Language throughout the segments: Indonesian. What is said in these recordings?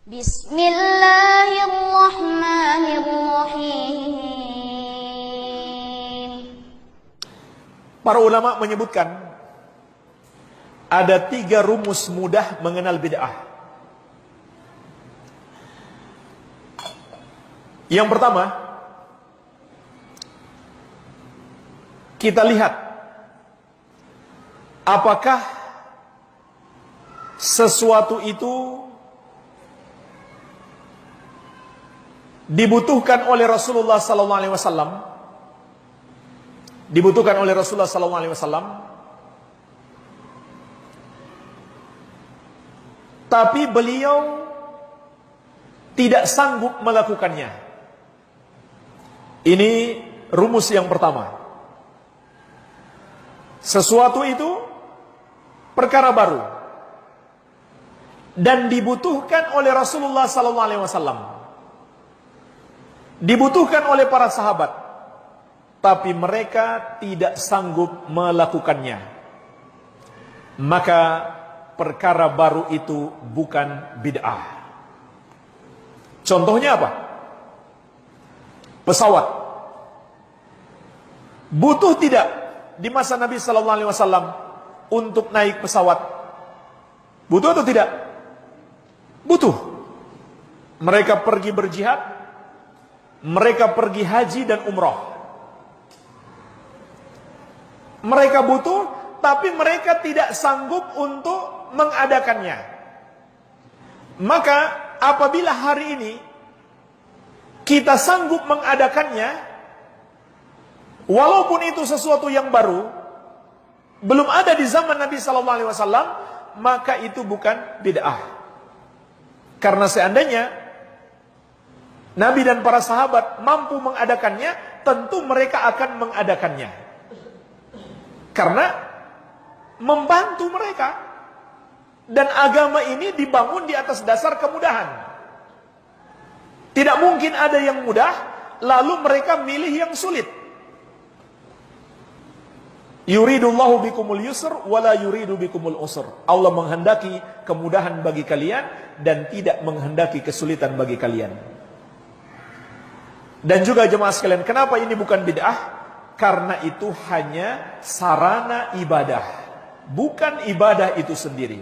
Bismillahirrahmanirrahim. Para ulama menyebutkan ada 3 rumus mudah mengenal bid'ah. Yang pertama, kita lihat apakah sesuatu itu dibutuhkan oleh Rasulullah sallallahu alaihi wasallam, tapi beliau tidak sanggup melakukannya. Ini rumus yang pertama. Sesuatu itu perkara baru dan dibutuhkan oleh Rasulullah sallallahu alaihi wasallam. Dibutuhkan oleh para sahabat, tapi mereka tidak sanggup melakukannya. Maka perkara baru itu bukan bid'ah. Contohnya apa? Pesawat. Butuh tidak di masa Nabi sallallahu alaihi wasallam untuk naik pesawat? Butuh atau tidak? Butuh. Mereka pergi berjihad, mereka pergi haji dan umrah. Mereka butuh, tapi mereka tidak sanggup untuk mengadakannya. Maka apabila hari ini kita sanggup mengadakannya, walaupun itu sesuatu yang baru, belum ada di zaman Nabi sallallahu alaihi wasallam, maka itu bukan bid'ah. Karena seandainya Nabi dan para sahabat mampu mengadakannya, tentu mereka akan mengadakannya. Karena membantu mereka. Dan agama ini dibangun di atas dasar kemudahan. Tidak mungkin ada yang mudah, lalu mereka milih yang sulit. Yuridullahu bikumul yusr, wala yuridu bikumul usr. Allah menghendaki kemudahan bagi kalian, dan tidak menghendaki kesulitan bagi kalian. Dan juga jemaah sekalian, kenapa ini bukan bid'ah? Karena itu hanya sarana ibadah, bukan ibadah itu sendiri.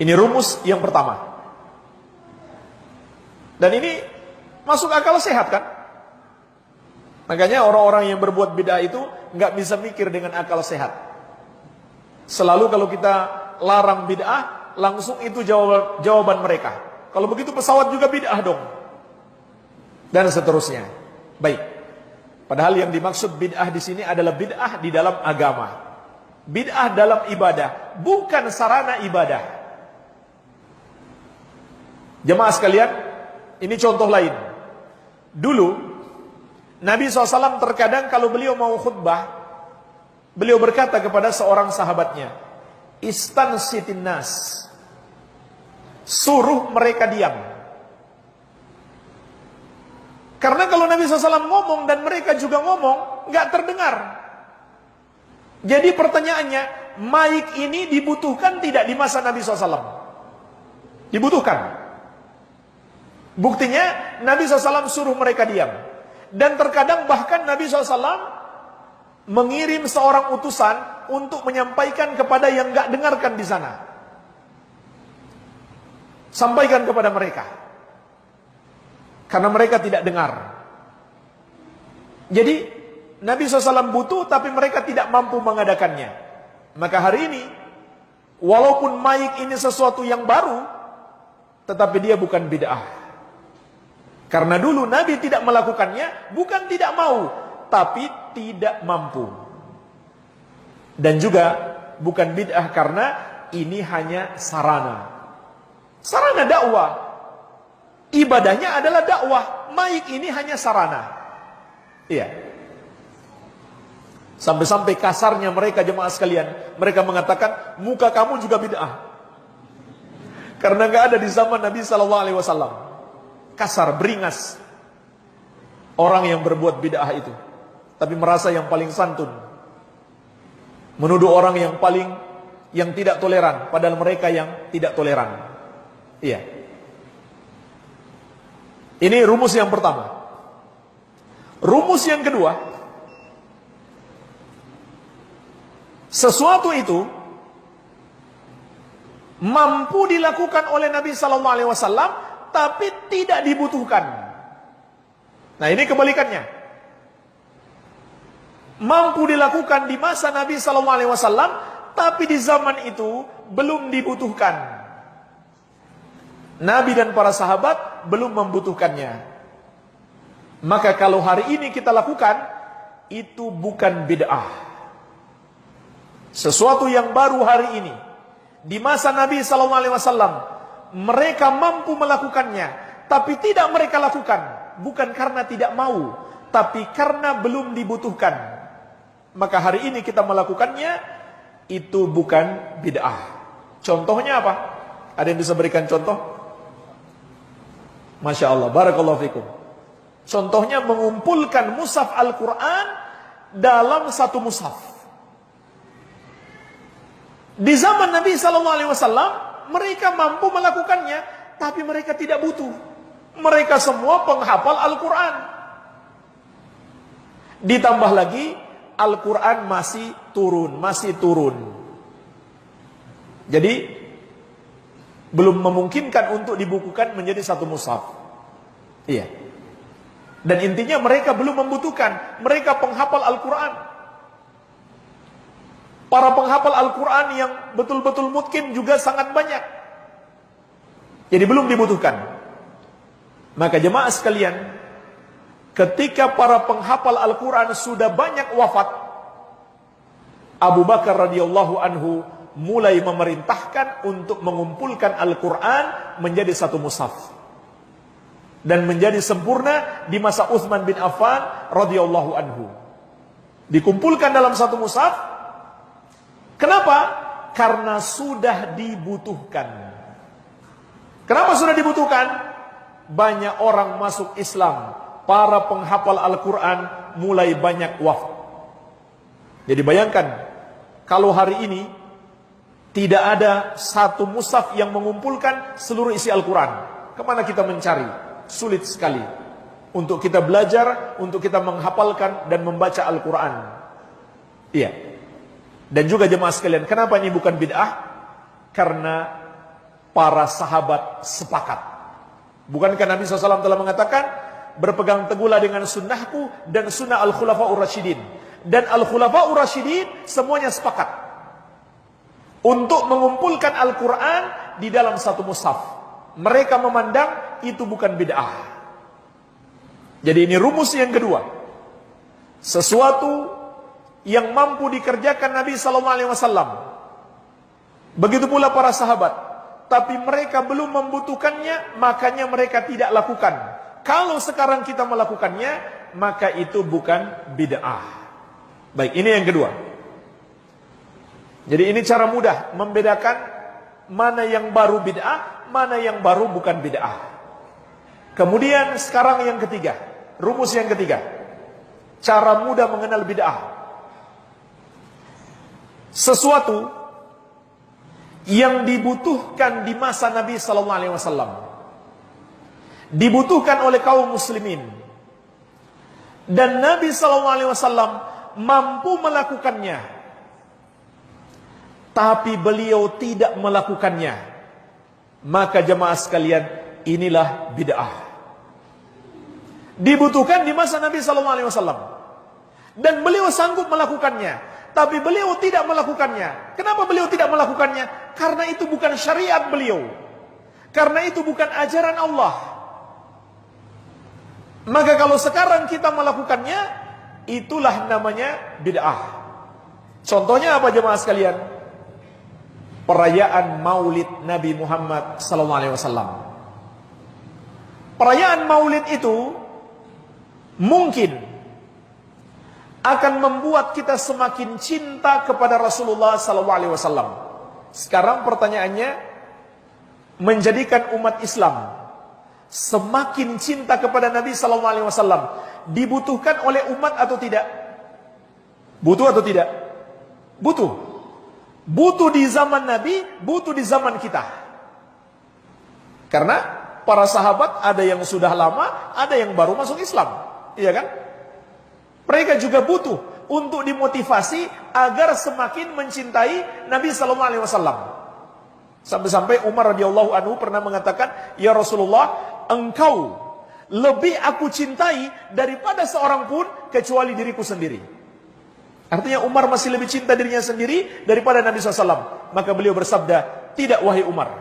Ini rumus yang pertama. Dan ini masuk akal sehat kan? Makanya orang-orang yang berbuat bid'ah itu nggak bisa mikir dengan akal sehat. Selalu kalau kita larang bid'ah, langsung itu jawaban mereka. Kalau begitu pesawat juga bid'ah dong. Dan seterusnya. Baik. Padahal yang dimaksud bid'ah di sini adalah bid'ah di dalam agama. Bid'ah dalam ibadah, bukan sarana ibadah. Jemaah sekalian, ini contoh lain. Dulu Nabi SAW terkadang kalau beliau mau khutbah, beliau berkata kepada seorang sahabatnya, "Istansitin nas." Suruh mereka diam. Karena kalau Nabi SAW ngomong dan mereka juga ngomong, nggak terdengar. Jadi pertanyaannya, mic ini dibutuhkan tidak di masa Nabi SAW? Dibutuhkan. Buktinya Nabi SAW suruh mereka diam. Dan terkadang bahkan Nabi SAW mengirim seorang utusan untuk menyampaikan kepada yang nggak dengarkan di sana. Sampaikan kepada mereka. Karena mereka tidak dengar. Jadi Nabi SAW butuh, tapi mereka tidak mampu mengadakannya. Maka hari ini, walaupun mic ini sesuatu yang baru, tetapi dia bukan bid'ah. Karena dulu Nabi tidak melakukannya, bukan tidak mau, tapi tidak mampu. Dan juga bukan bid'ah karena ini hanya sarana. Sarana dakwah. Ibadahnya adalah dakwah. Mic ini hanya sarana. Iya. Sampai-sampai kasarnya mereka jemaah sekalian, mereka mengatakan muka kamu juga bid'ah. Karena nggak ada di zaman Nabi sallallahu alaihi wasallam. Kasar, beringas. Orang yang berbuat bid'ah itu, tapi merasa yang paling santun. Menuduh orang yang tidak toleran, padahal mereka yang tidak toleran. Iya. Ini rumus yang pertama. Rumus yang kedua, sesuatu itu mampu dilakukan oleh Nabi Sallallahu Alaihi Wasallam, tapi tidak dibutuhkan. Nah, ini kebalikannya. Mampu dilakukan di masa Nabi Sallallahu Alaihi Wasallam, tapi di zaman itu belum dibutuhkan. Nabi dan para sahabat belum membutuhkannya. Maka kalau hari ini kita lakukan, itu bukan bid'ah. Sesuatu yang baru hari ini. Di masa Nabi SAW, mereka mampu melakukannya, tapi tidak mereka lakukan. Bukan karena tidak mau, tapi karena belum dibutuhkan. Maka hari ini kita melakukannya, itu bukan bid'ah. Contohnya apa? Ada yang bisa berikan contoh? Masya Allah, barakallahu fikum. Contohnya mengumpulkan mushaf Al-Quran dalam satu mushaf. Di zaman Nabi SAW, mereka mampu melakukannya, tapi mereka tidak butuh. Mereka semua penghafal Al-Quran. Ditambah lagi, Al-Quran masih turun. Jadi, belum memungkinkan untuk dibukukan menjadi satu mushaf. Iya. Dan intinya mereka belum membutuhkan. Mereka penghafal Al-Quran. Para penghafal Al-Quran yang betul-betul mungkin juga sangat banyak. Jadi belum dibutuhkan. Maka jemaah sekalian, ketika para penghafal Al-Quran sudah banyak wafat, Abu Bakar radhiyallahu anhu mulai memerintahkan untuk mengumpulkan Al-Quran menjadi satu mushaf. Dan menjadi sempurna di masa Utsman bin Affan radhiyallahu anhu. Dikumpulkan dalam satu mushaf. Kenapa? Karena sudah dibutuhkan. Kenapa sudah dibutuhkan? Banyak orang masuk Islam. Para penghafal Al-Quran mulai banyak wafat. Jadi bayangkan, kalau hari ini tidak ada satu mushaf yang mengumpulkan seluruh isi Al-Quran. Kemana kita mencari? Sulit sekali. Untuk kita belajar, untuk kita menghafalkan dan membaca Al-Quran. Iya. Dan juga jemaah sekalian, kenapa ini bukan bid'ah? Karena para sahabat sepakat. Bukankah Nabi SAW telah mengatakan, berpegang teguhlah dengan sunnahku dan sunnah Al-Khulafa'ur Rasyidin. Dan Al-Khulafa'ur Rasyidin semuanya sepakat untuk mengumpulkan Al-Quran di dalam satu mushaf. Mereka memandang itu bukan bid'ah. Jadi ini rumus yang kedua. Sesuatu yang mampu dikerjakan Nabi SAW. Begitu pula para sahabat. Tapi mereka belum membutuhkannya, makanya mereka tidak lakukan. Kalau sekarang kita melakukannya, maka itu bukan bid'ah. Baik, ini yang kedua. Jadi ini cara mudah membedakan mana yang baru bid'ah, mana yang baru bukan bid'ah. Kemudian sekarang yang ketiga, rumus yang ketiga. Cara mudah mengenal bid'ah. Sesuatu yang dibutuhkan di masa Nabi SAW, dibutuhkan oleh kaum muslimin, dan Nabi SAW mampu melakukannya, tapi beliau tidak melakukannya, maka jemaah sekalian, inilah bid'ah. Dibutuhkan di masa Nabi SAW, dan beliau sanggup melakukannya, tapi beliau tidak melakukannya. Kenapa beliau tidak melakukannya? Karena itu bukan syariat beliau, karena itu bukan ajaran Allah. Maka kalau sekarang kita melakukannya, itulah namanya bid'ah. Contohnya apa jemaah sekalian? Perayaan Maulid Nabi Muhammad SAW. Perayaan Maulid itu mungkin akan membuat kita semakin cinta kepada Rasulullah SAW. Sekarang pertanyaannya, menjadikan umat Islam semakin cinta kepada Nabi SAW dibutuhkan oleh umat atau tidak? Butuh atau tidak? Butuh. Butuh di zaman Nabi, butuh di zaman kita. Karena para sahabat ada yang sudah lama, ada yang baru masuk Islam. Iya kan? Mereka juga butuh untuk dimotivasi agar semakin mencintai Nabi sallallahu alaihi wasallam. Sampai-sampai Umar radhiyallahu anhu pernah mengatakan, "Ya Rasulullah, engkau lebih aku cintai daripada seorang pun kecuali diriku sendiri." Artinya Umar masih lebih cinta dirinya sendiri daripada Nabi SAW. Maka beliau bersabda, "Tidak wahai Umar,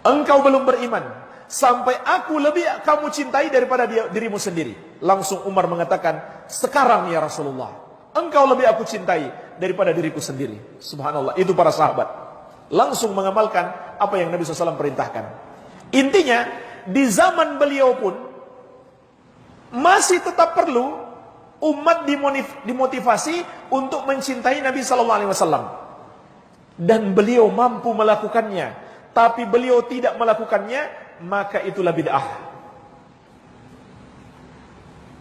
engkau belum beriman sampai aku lebih kamu cintai daripada dirimu sendiri." Langsung Umar mengatakan, "Sekarang ya Rasulullah, engkau lebih aku cintai daripada diriku sendiri." Subhanallah, itu para sahabat langsung mengamalkan apa yang Nabi SAW perintahkan. Intinya, di zaman beliau pun masih tetap perlu umat dimotivasi untuk mencintai Nabi SAW. Dan beliau mampu melakukannya, tapi beliau tidak melakukannya, maka itulah bid'ah.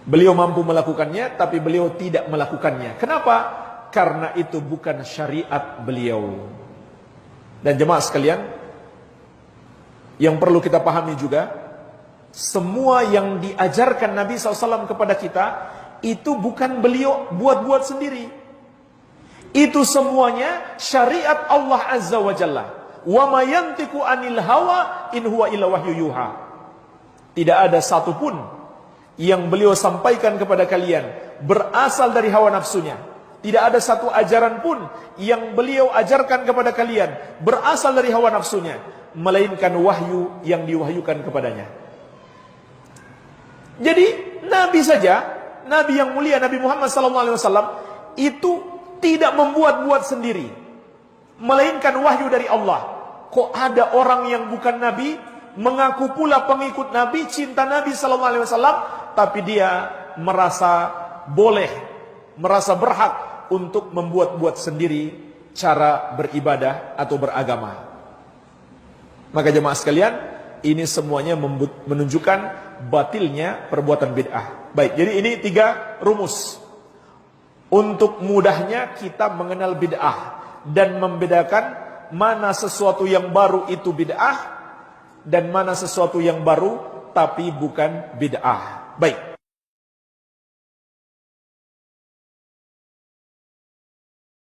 Beliau mampu melakukannya, tapi beliau tidak melakukannya. Kenapa? Karena itu bukan syariat beliau. Dan jemaah sekalian, yang perlu kita pahami juga, semua yang diajarkan Nabi SAW kepada kita, itu bukan beliau buat-buat sendiri. Itu semuanya syariat Allah Azza wa Jalla. Wa ma yantiqu anil hawa in huwa illa wahyu yuha. Tidak ada satupun yang beliau sampaikan kepada kalian berasal dari hawa nafsunya. Tidak ada satu ajaran pun yang beliau ajarkan kepada kalian berasal dari hawa nafsunya, melainkan wahyu yang diwahyukan kepadanya. Jadi Nabi saja, Nabi yang mulia Nabi Muhammad SAW itu tidak membuat-buat sendiri, melainkan wahyu dari Allah. Kok ada orang yang bukan Nabi mengaku pula pengikut Nabi, cinta Nabi SAW, tapi dia merasa boleh, merasa berhak untuk membuat-buat sendiri cara beribadah atau beragama. Maka jemaah sekalian, ini semuanya menunjukkan batilnya perbuatan bid'ah. Baik, jadi ini 3 rumus untuk mudahnya kita mengenal bid'ah dan membedakan mana sesuatu yang baru itu bid'ah dan mana sesuatu yang baru tapi bukan bid'ah. Baik.